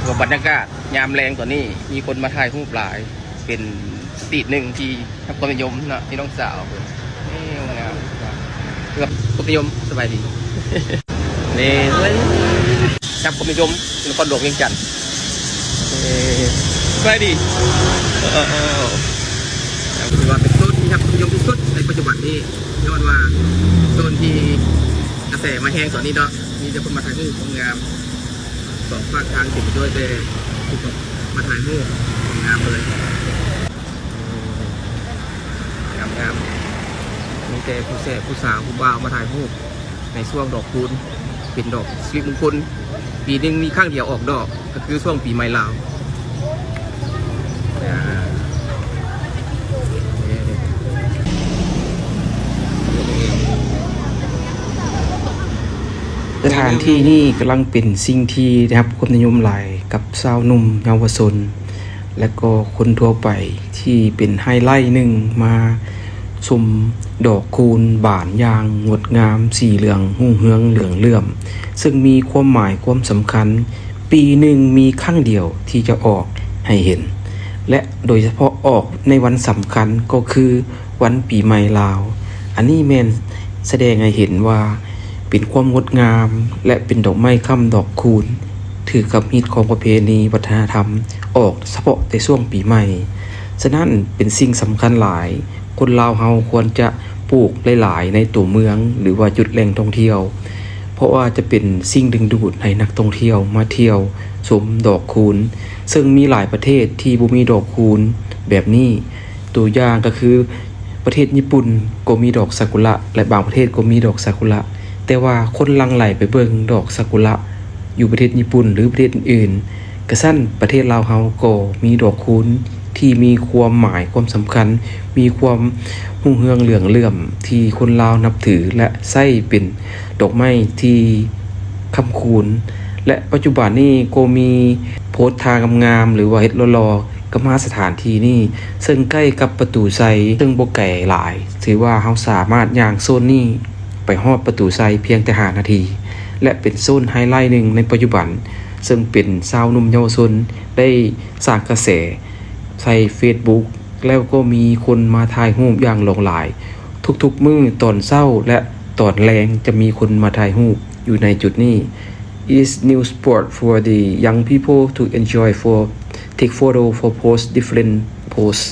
ถือบรรยากาศยามแรงกว่านี้มีคนมาถ่ายรูปหลายเป็นสตรีทหนึ่งที่ทำความนิยมนะที่น้องสาวนี่งามเกือบความนิยมสบายดี นี่เลยทำความนิยมนครหลวงเวียงจันทร์สบายดีถือว่าเป็นโซนที่ทำความนิยมที่สุดในปัจจุบันนี้ย้อนว่าโซนที่กระแสมาแห้งตอนนี้เนาะมีแต่คนมาถ่ายรูปความงามสองภาคทางติดด้วยแต่ทุกคนมาถ่ายรูปความงามเลยงามมีแต่ผู้แสบผู้สาวผู้บ่าวมาถ่ายรูปในช่วงดอกคูณเป็นดอกสิริมงคลปีนึงมีข้างเดียวออกดอกก็คือช่วงปีใหม่ลาวสถานที่นี่กำลังเป็นสิ่งที่ได้รับความนิยมหลายกับชาวหนุ่มเยาวชนและก็คนทั่วไปที่เป็นไฮไลท์หนึ่งมาชมดอกคูณบานยางงดงามสีเหลืองหุ่งเฮืองเหลืองเลื่อมซึ่งมีความหมายความสำคัญปีหนึ่งมีครั้งเดียวที่จะออกให้เห็นและโดยเฉพาะออกในวันสำคัญก็คือวันปีใหม่ลาวอันนี้แม่นแสดงให้เห็นว่าเป็นความงดงามและเป็นดอกไม้ค่ำดอกคูณถือกับฮิตของประเพณีวัฒนธรรมออกเฉพาะในช่วงปีใหม่ฉะนั้นเป็นสิ่งสำคัญหลายคนลาวเฮาควรจะปลูกหลายๆในตัวเมืองหรือว่าจุดแหล่งท่องเที่ยวเพราะว่าจะเป็นสิ่งดึงดูดให้นักท่องเที่ยวมาเที่ยวชมดอกคูณซึ่งมีหลายประเทศที่บ่มีดอกคูณแบบนี้ตัวอย่างก็คือประเทศญี่ปุ่นก็มีดอกซากุระและบางประเทศก็มีดอกซากุระแต่ว่าคนหลั่งไหลไปเบิ่งดอกซากุระอยู่ประเทศญี่ปุ่นหรือประเทศอื่นๆกระสั้นประเทศลาวเฮาก็มีดอกคูณที่มีความหมายความสำคัญมีความหุ่งเฮืองเหลืองเลื่อมที่คนลาวนับถือและใช้เป็นดอกไม้ที่ค้ำคูณและปัจจุบันนี้ก็มีโพสต์ทางงามๆหรือว่าเฮ็ดรอๆก็มาสถานที่นี้ซึ่งใกล้กับประตูไซซึ่งบ่ไกลหลายถือว่าเฮาสามารถย่างโซนนี้ไปฮอดประตูไซเพียงแต่5นาทีและเป็นโซนไฮไลท์หนึ่งในปัจจุบันซึ่งเป็นชาวหนุ่มเยาวชนได้สร้างกระแสใส่ Facebook แล้วก็มีคนมาถ่ายรูปอย่างหลงหลายทุกๆมื้อตอนเช้าและตอนแลงจะมีคนมาถ่ายรูปอยู่ในจุดนี้ is new spot for the young people to enjoy for take photo for post different posts